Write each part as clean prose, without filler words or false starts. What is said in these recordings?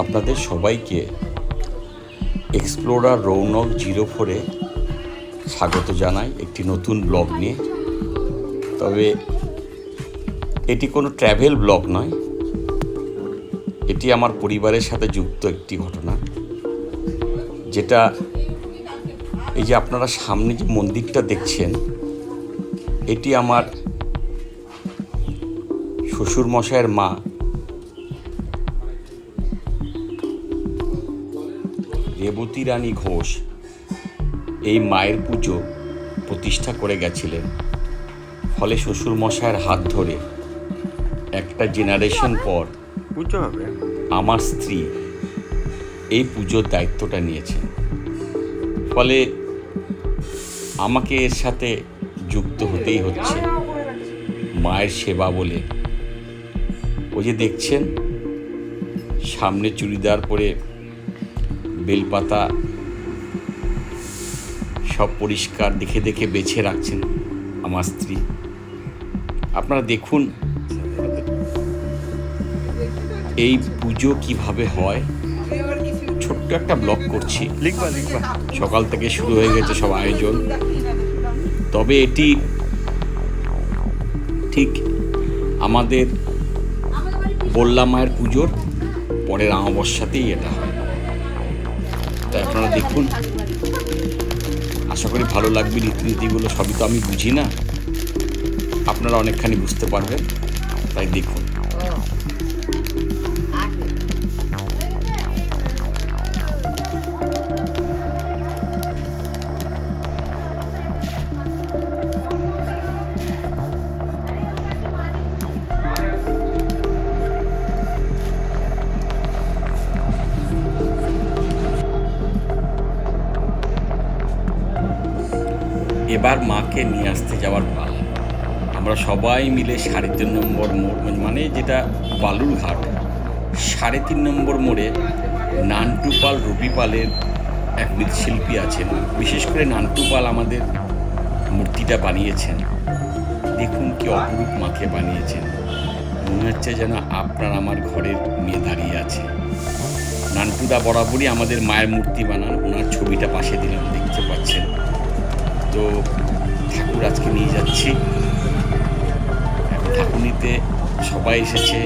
আপনাদের সবাইকে এক্সপ্লোরার রৌনক 04-এ স্বাগত জানাই একটি নতুন ব্লগ নিয়ে। তবে এটি কোনো ট্র্যাভেল ব্লগ নয়, এটি আমার পরিবারের সাথে যুক্ত একটি ঘটনা, যেটা এই যে আপনারা সামনে যে মন্দিরটা দেখছেন, এটি আমার শ্বশুরমশাইয়ের মা রেবতী রানী ঘোষ এই মায়ের পুজো প্রতিষ্ঠা করে গেছিলেন। ফলে শ্বশুরমশাইয়ের হাত ধরে একটা জেনারেশন পর পুজো হবে, আমার স্ত্রী এই পুজোর দায়িত্বটা নিয়েছেন। ফলে আমাকে এর সাথে যুক্ত হতেই হচ্ছে, মায়ের সেবা বলে। ওই যে দেখছেন সামনে চুড়িদার পরে বেলপাতা সব পরিষ্কার দেখে দেখে বেছে রাখছেন আমার স্ত্রী। আপনারা দেখুন এই পুজো কিভাবে হয়। ছোট্ট একটা ব্লগ করছি, লিখবা সকাল থেকে শুরু হয়ে গেছে সব আয়োজন। তবে এটি ঠিক আমাদের বল্লা মায়ের পুজোর পরের অমাবস্যাতেই এটা হয়। তাই আপনারা দেখুন, আশা করি ভালো লাগবে। রীতিনীতিগুলো সবই তো আমি বুঝি না, আপনারা অনেকখানি বুঝতে পারবেন, তাই দেখুন। এবার মাকে নিয়ে আসতে যাওয়ার পালা। আমরা সবাই মিলে 3.5 নম্বর মোড়, মানে যেটা বালুরঘাট 3.5 নম্বর মোড়ে নান্টু পাল, রবি পালের এক মৃৎশিল্পী আছেন। বিশেষ করে নান্টু পাল আমাদের মূর্তিটা বানিয়েছেন। দেখুন কি অপরূপ মাকে বানিয়েছেন, মনে হচ্ছে যেন আপনার আমার ঘরের মেয়ে দাঁড়িয়ে আছে। নান্টুদা বরাবরই আমাদের মায়ের মূর্তি বানান, ওনার ছবিটা পাশে দিলাম, দেখতে পাচ্ছেন। তো ঠাকুর আজকে নিয়ে যাচ্ছি। ঠাকুর নিতে সবাই এসেছে।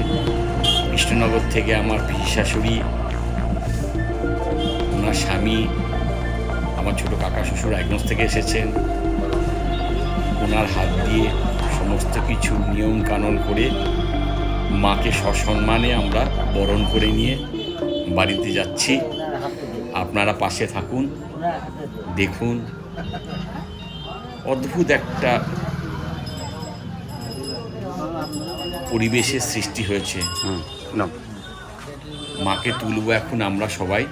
কৃষ্ণনগর থেকে আমার পিসি শাশুড়ি, ওনার স্বামী, আমার ছোট কাকা শ্বশুর রায়গঞ্জ থেকে এসেছেন। ওনার হাত দিয়ে সমস্ত কিছু নিয়ম কানুন করে মাকে সসম্মানে আমরা বরণ করে নিয়ে বাড়িতে যাচ্ছি। আপনারা পাশে থাকুন, দেখুন। অদ্ভুত একটা পরিবেশের সৃষ্টি হয়েছে। মাকে তুলব এখন আমরা সবাই।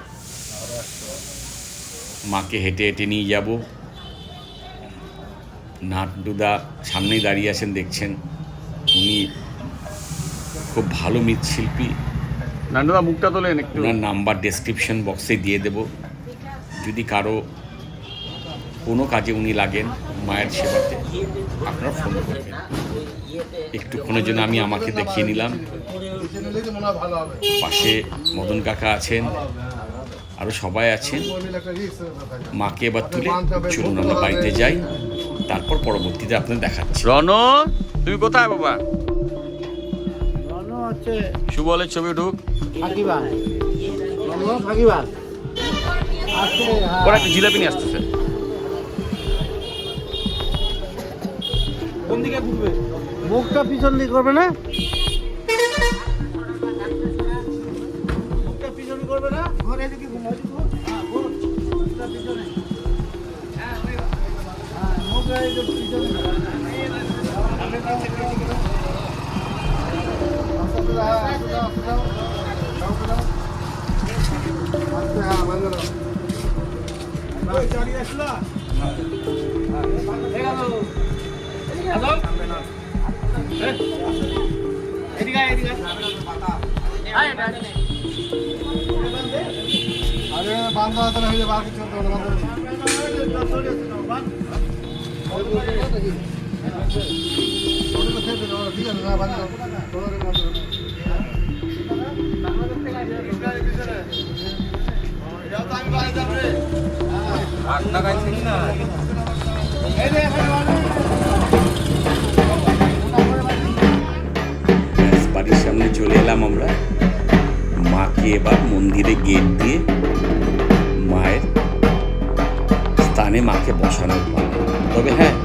মাকে হেঁটে হেঁটে নিয়ে যাব। নান্টুদা সামনেই দাঁড়িয়ে আছেন, দেখছেন। উনি খুব ভালো মৃৎশিল্পী। নান্টুদা মুখটা তোলেন একটু। ওনার নাম্বার ডেসক্রিপশন বক্সে দিয়ে দেব। যদি কারো কোনো কাজে উনি লাগেন মায়ের সেবাতে, আপনারা ফোন করবেন। একটুক্ষণের জন্য আমি আমাকে দেখিয়ে নিলাম। পাশে মদন কাকা আছেন, আরও সবাই আছেন। মাকে এবার তুলে চলুন আমরা বাড়িতে যাই, তারপর পরবর্তীতে আপনাদের দেখাচ্ছি। রন, তুমি কোথায় বাবা? সুবলের ছবি ঢুক। ওরা একটা জিলাপি নিয়ে আসতেছে। কোন দিকে ঘুরবে? মুখটা পিছন দিকে করবে না? মুখটা পিছন করবে না? ঘরে দিকে ঘুমাই দিব। হ্যাঁ, ঘুর। মুখটা পিছনে। হ্যাঁ, মুখটা একটু পিছনে। সামনে দাও, সামনে দাও। আস্তে দাও, আস্তে দাও, আস্তে দাও। আস্তে দাও। আস্তে, হ্যাঁ, ভালো দাও। ভাই চালিয়ে আসলা? হ্যাঁ। এই গেল। এদিকে এদিকে আরে বান্ধা তাহলে হয়ে যাবে, আর কিছু করতে হবে না। ঠিক আছে না, বান্ধা ব্যাস, বাড়ির সামনে চলে এলাম আমরা। মাকে এবার মন্দিরে গেট দিয়ে মায়ের স্থানে মাকে বসানোর পালা। তবে হ্যাঁ,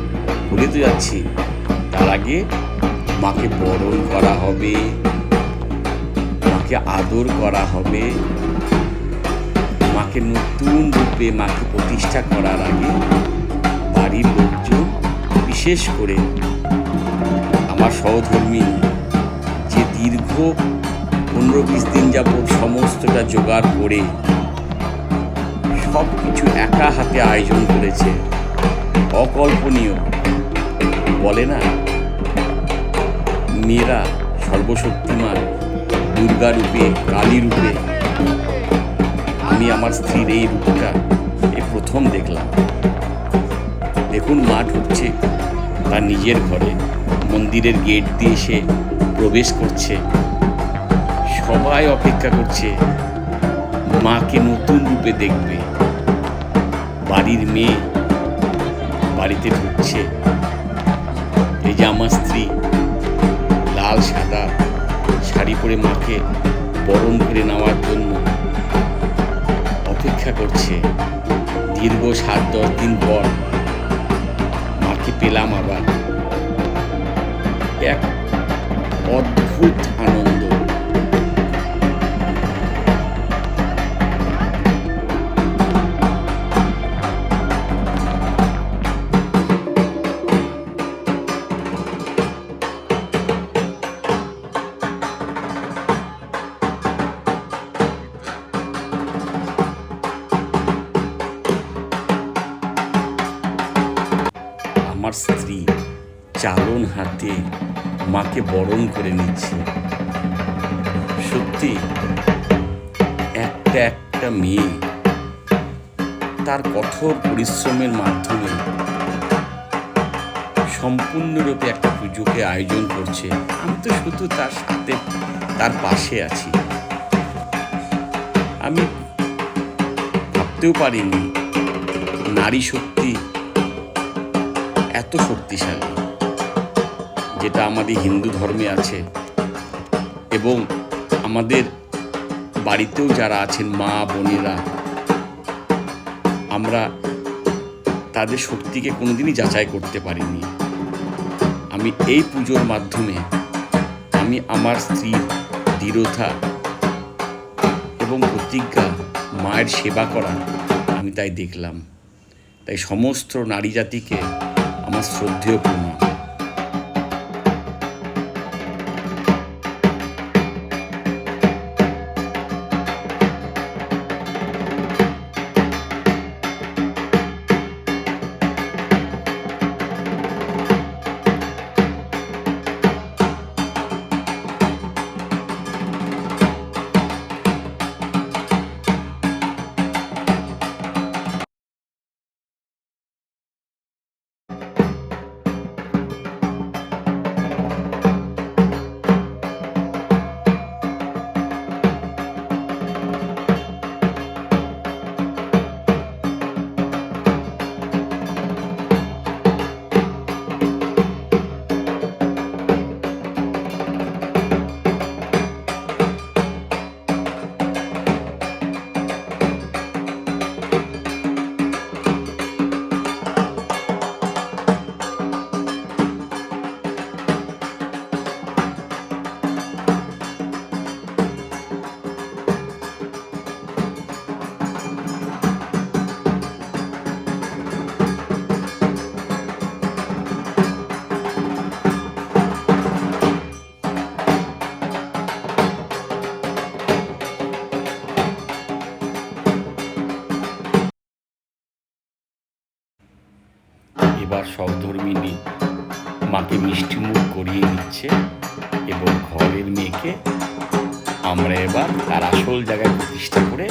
ভুলে তো যাচ্ছি, তার আগে মাকে বরণ করা হবে, মাকে আদর করা হবে। মাকে নতুন রূপে মাকে প্রতিষ্ঠা করার আগে বাড়ির লোকজন, বিশেষ করে আমার সহধর্মী, যে দীর্ঘ 15-20 দিন যাবৎ সমস্তটা জোগাড় করে সব কিছু একা হাতে আয়োজন করেছে, অকল্পনীয়। বলে না, মেয়েরা সর্বশক্তিমান, দুর্গা রূপে, কালী রূপে। আমি আমার স্ত্রীর এই রূপটা এই প্রথম দেখলাম। দেখুন, মা ঢুকছে তার নিজের ঘরে, মন্দিরের গেট দিয়ে সে প্রবেশ করছে। সবাই অপেক্ষা করছে মাকে নতুন রূপে দেখবে। বাড়ির মেয়ে বাড়িতে ঢুকছে। এই যে আমার স্ত্রী লাল সাদা শাড়ি পরে মাকে বরণ করে নেওয়ার জন্য অপেক্ষা করছে। দীর্ঘ 7-10 দিন পর মাকে পেলাম আবার। এক অদ্ভুত আনন্দ। আমার স্ত্রী চালন হাতে মাকে বরণ করে নিচ্ছে। সত্যি একটা একটা মেয়ে তার কঠোর পরিশ্রমের মাধ্যমে সম্পূর্ণরূপে একটা পুজোকে আয়োজন করছে। আমি তো শুধু তার সাথে, তার পাশে আছি। আমি ভাবতেও পারিনি নারী শক্তি এত শক্তিশালী, যেটা আমাদের হিন্দু ধর্মে আছে। এবং আমাদের বাড়িতেও যারা আছেন মা বোনেরা, আমরা তাদের শক্তিকে কোনোদিনই যাচাই করতে পারিনি। আমি এই পুজোর মাধ্যমে আমি আমার স্ত্রীর দৃঢ়তা এবং প্রতিজ্ঞা, মায়ের সেবা করা, আমি তাই দেখলাম। তাই সমস্ত নারী জাতিকে আমার শ্রদ্ধেয় প্রণাম। এবার সহধর্মিনী মাকে মিষ্টিমুখ করিয়ে দিচ্ছে এবং ঘরের মেয়েকে আমরা এবার তার আসল জায়গায় প্রতিষ্ঠা করে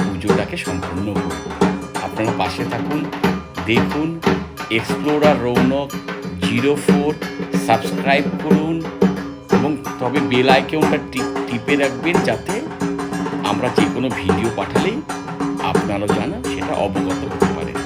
পুজোটাকে সম্পূর্ণ করব। আপনারা পাশে থাকুন, দেখুন। এক্সপ্লোরার রৌনক 04 সাবস্ক্রাইব করুন এবং তবে বেল আইকনটা টিপে রাখবেন, যাতে আমরা যে কোনো ভিডিও পাঠালেই আপনারা জানা সেটা অবগত হতে পারেন।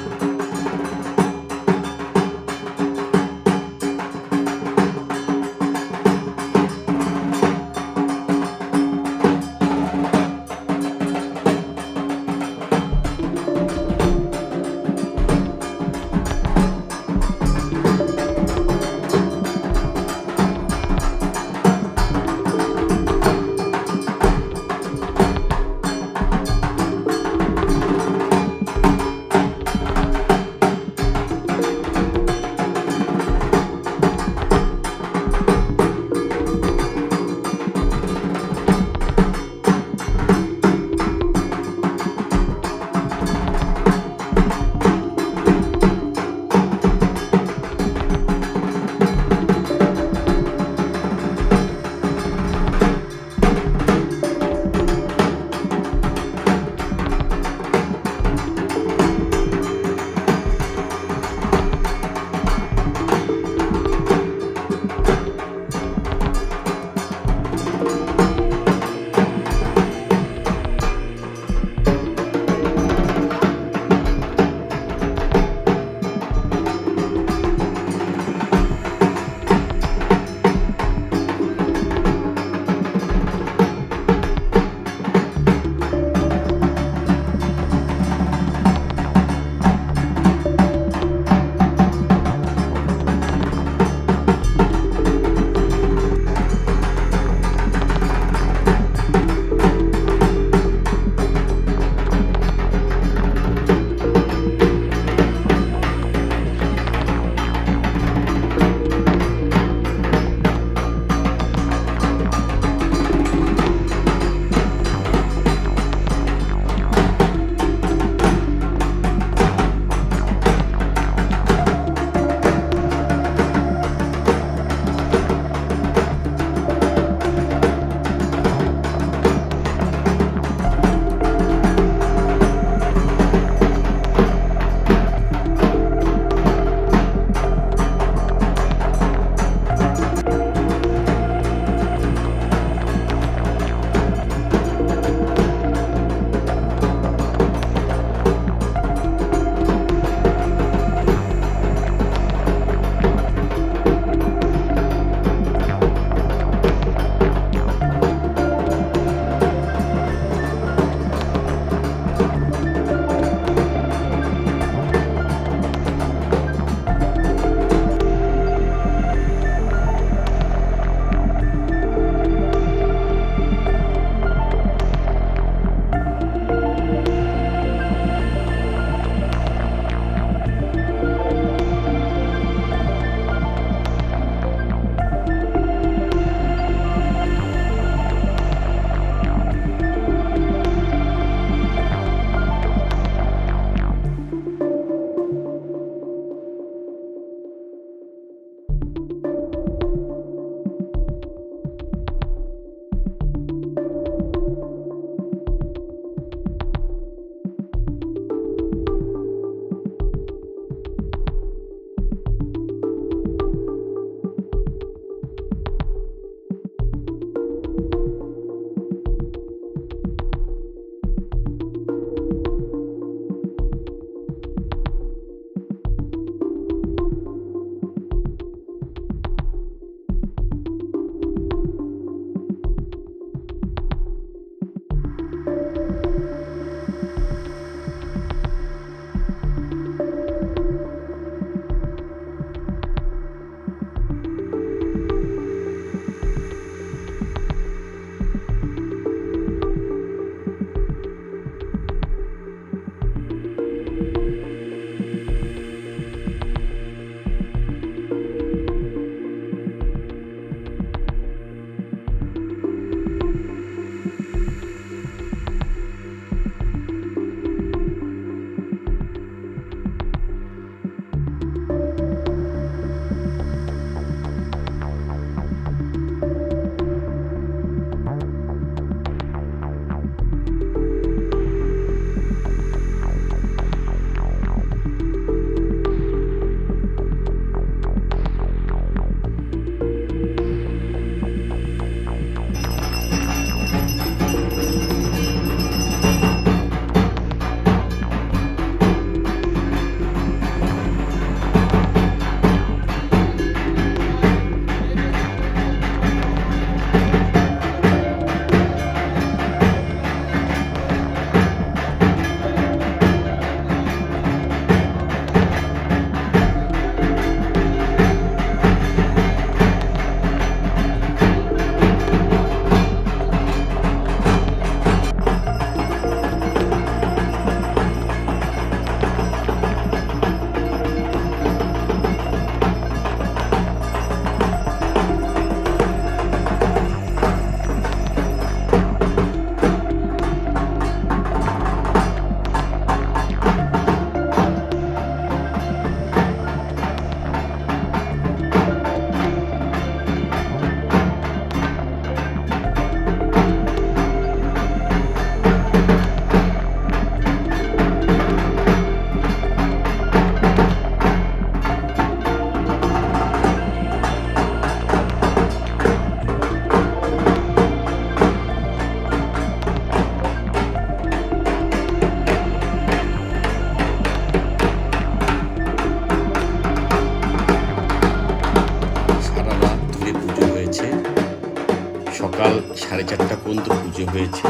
4:30 পর্যন্ত পুজো হয়েছে,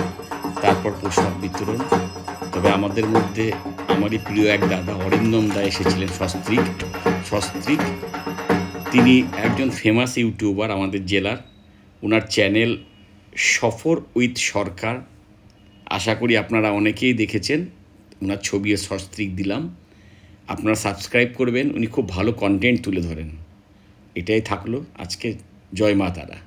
তারপর প্রসাদ বিতরণ। তবে আমাদের মধ্যে আমারই প্রিয় এক দাদা অরিন্দম দা এসেছিলেন, সস্ত্রীক। তিনি একজন ফেমাস ইউটিউবার আমাদের জেলার। ওনার চ্যানেল সফর উইথ সরকার, আশা করি আপনারা অনেকেই দেখেছেন। ওনার ছবিও সস্ত্রীক দিলাম, আপনারা সাবস্ক্রাইব করবেন। উনি খুব ভালো কন্টেন্ট তুলে ধরেন। এটাই থাকলো আজকে। জয় মা তারা।